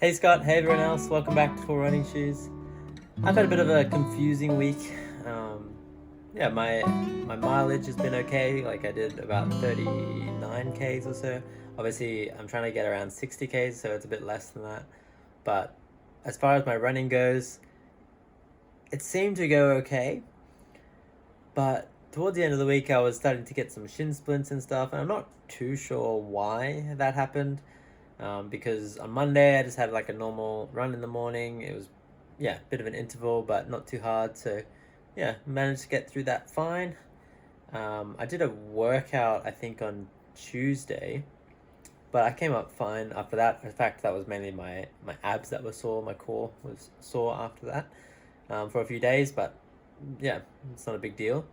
Hey Scott, hey everyone else, welcome back to Full Running Shoes. I've had a bit of a confusing week. Um, my mileage has been okay. Like I did about 39 Ks or so. Obviously, I'm trying to get around 60 Ks, so it's a bit less than that. But as far as my running goes, it seemed to go okay. But towards the end of the week, I was starting to get some shin splints and stuff, and I'm not too sure why that happened. Because on Monday I just had like a normal run in the morning. It was, yeah, a bit of an interval, but not too hard. So, yeah, managed to get through that fine. I did a workout, I think, on Tuesday, but I came up fine after that. In fact, that was mainly my abs that were sore. My core was sore after that for a few days, but yeah, it's not a big deal.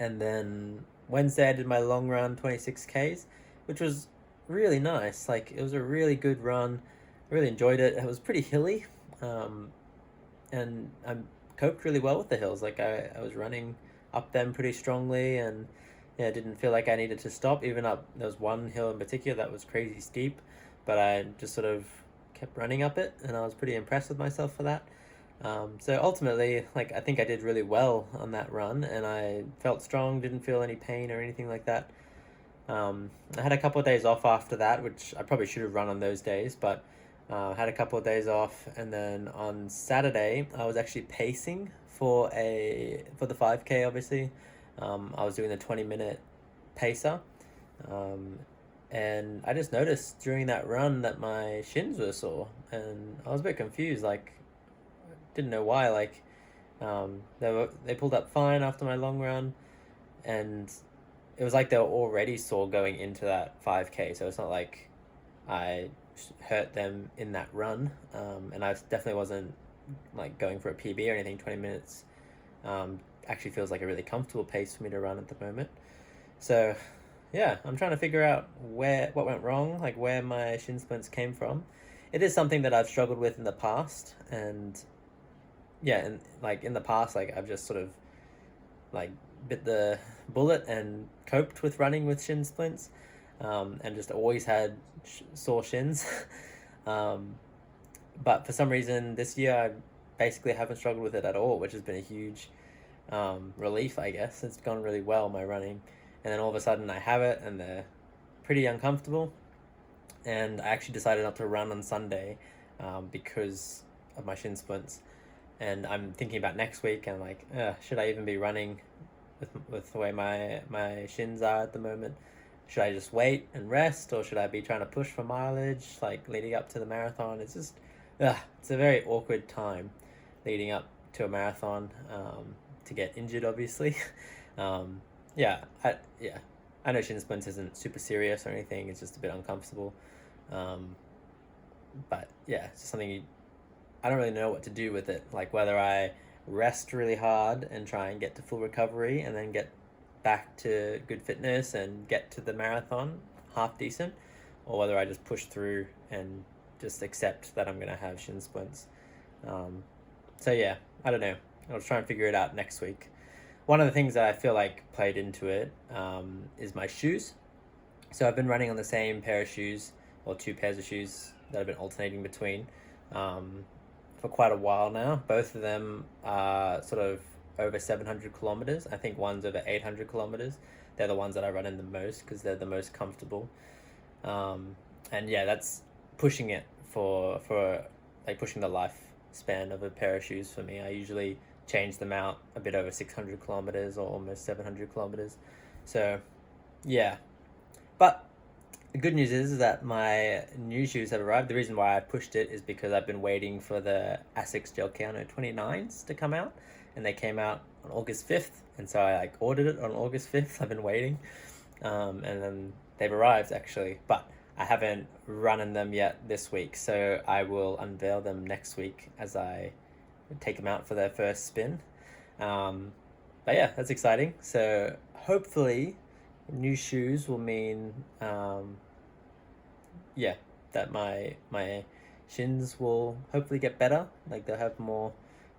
And then Wednesday I did my long run, 26 Ks, which was really nice. Like it was a really good run. I really enjoyed it. It was pretty hilly, um, and I coped really well with the hills. Like I was running up them pretty strongly, and yeah, didn't feel like I needed to stop. Even up there was one hill in particular that was crazy steep, but I just sort of kept running up it, and I was pretty impressed with myself for that. So ultimately, like I think I did really well on that run, and I felt strong, didn't feel any pain or anything like that. I had a couple of days off after that, which I probably should have run on those days, but had a couple of days off, and then on Saturday I was actually pacing for the 5K. Obviously, I was doing the 20-minute pacer, um, and I just noticed during that run that my shins were sore, and I was a bit confused. Like didn't know why. Like they pulled up fine after my long run, and it was like they were already sore going into that 5K. So it's not like I hurt them in that run, and I definitely wasn't like going for a PB or anything. 20 minutes actually feels like a really comfortable pace for me to run at the moment. So yeah, I'm trying to figure out what went wrong, like where my shin splints came from. It is something that I've struggled with in the past, and yeah, and like in the past, like I've just sort of like bit the bullet and coped with running with shin splints, and just always had sore shins. um, but for some reason this year I basically haven't struggled with it at all, which has been a huge relief, I guess. It's gone really well, my running, and then all of a sudden I have it and they're pretty uncomfortable, and I actually decided not to run on Sunday because of my shin splints. And I'm thinking about next week, and like, should I even be running with the way my shins are at the moment? Should I just wait and rest, or should I be trying to push for mileage, like leading up to the marathon? It's just, it's a very awkward time leading up to a marathon, to get injured, obviously. um, yeah, I know shin splints isn't super serious or anything. It's just a bit uncomfortable. Um, but yeah, it's just something I don't really know what to do with it. Like whether I rest really hard and try and get to full recovery and then get back to good fitness and get to the marathon half decent, or whether I just push through and just accept that I'm gonna have shin splints. Um, so yeah, I don't know. I'll try and figure it out next week. One of the things that I feel like played into it is my shoes. So I've been running on the same pair of shoes, or two pairs of shoes that I've been alternating between, um, for quite a while now. Both of them are sort of over 700 kilometers. I think one's over 800 kilometers. They're the ones that I run in the most because they're the most comfortable. And yeah, that's pushing it for like pushing the lifespan of a pair of shoes for me. I usually change them out a bit over 600 kilometers or almost 700 kilometers. So yeah, but the good news is that my new shoes have arrived. The reason why I pushed it is because I've been waiting for the Asics Gel Keanu 29s to come out, and they came out on August 5th, and so I like ordered it on August 5th. I've been waiting, and then they've arrived actually, but I haven't run in them yet this week, so I will unveil them next week as I take them out for their first spin. But yeah, that's exciting. So hopefully new shoes will mean yeah, that my shins will hopefully get better. Like they'll have more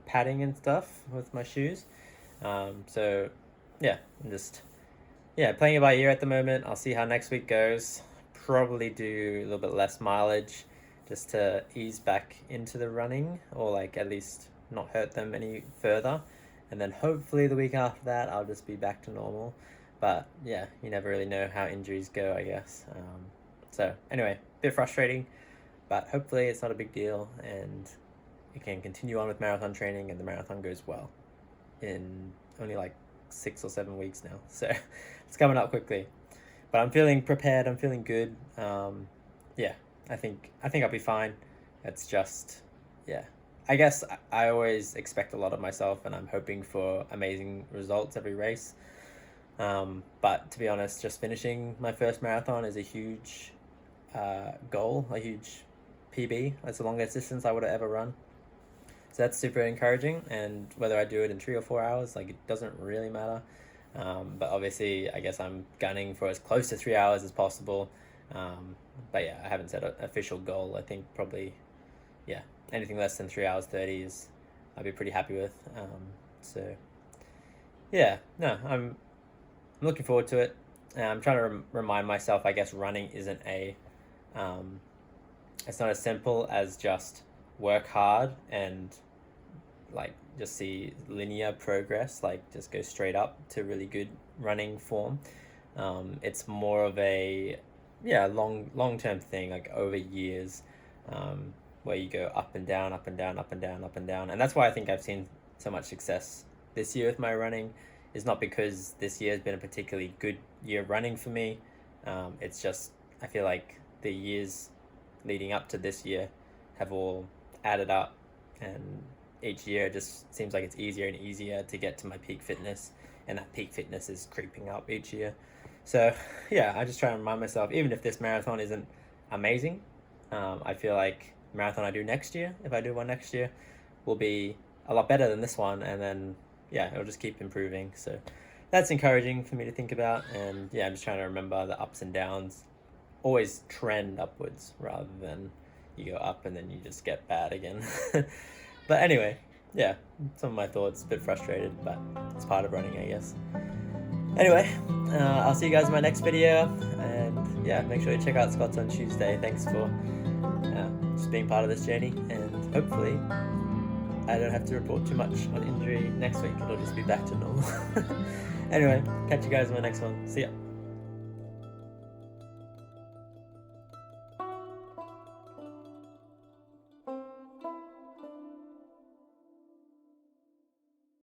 padding and stuff with my shoes. So yeah, I'm just playing it by ear at the moment. I'll see how next week goes. Probably do a little bit less mileage just to ease back into the running, or like at least not hurt them any further. And then hopefully the week after that, I'll just be back to normal. But yeah, you never really know how injuries go, I guess. So anyway, a bit frustrating, but hopefully it's not a big deal, and you can continue on with marathon training, and the marathon goes well in only like 6 or 7 weeks now. So it's coming up quickly. But I'm feeling prepared. I'm feeling good. Yeah, I think I'll be fine. It's just, yeah. I guess I always expect a lot of myself, and I'm hoping for amazing results every race. But to be honest, just finishing my first marathon is a huge goal, a huge PB. That's the longest distance I would have ever run. So that's super encouraging, and whether I do it in 3 or 4 hours, like, it doesn't really matter. But obviously, I guess I'm gunning for as close to 3 hours as possible. But yeah, I haven't set an official goal. I think probably, yeah, anything less than 3 hours 30 is I'd be pretty happy with. So yeah, no, I'm looking forward to it. I'm trying to remind myself, I guess running isn't it's not as simple as just work hard and like just see linear progress, like just go straight up to really good running form. It's more of a long-term thing, like over years, where you go up and down, up and down, up and down, up and down. And that's why I think I've seen so much success this year with my running. Is not because this year has been a particularly good year running for me. It's just, I feel like the years leading up to this year have all added up, and each year it just seems like it's easier and easier to get to my peak fitness, and that peak fitness is creeping up each year. So yeah, I just try and remind myself, even if this marathon isn't amazing, I feel like the marathon I do next year, if I do one next year, will be a lot better than this one, and then yeah, it'll just keep improving. So that's encouraging for me to think about. And yeah, I'm just trying to remember the ups and downs always trend upwards rather than you go up and then you just get bad again. But anyway, yeah, some of my thoughts, a bit frustrated, but it's part of running, I guess. Anyway, I'll see you guys in my next video, and yeah, make sure you check out Scott's on Tuesday. Thanks for just being part of this journey, and hopefully I don't have to report too much on injury next week. It'll just be back to normal. Anyway, catch you guys in my next one. See ya.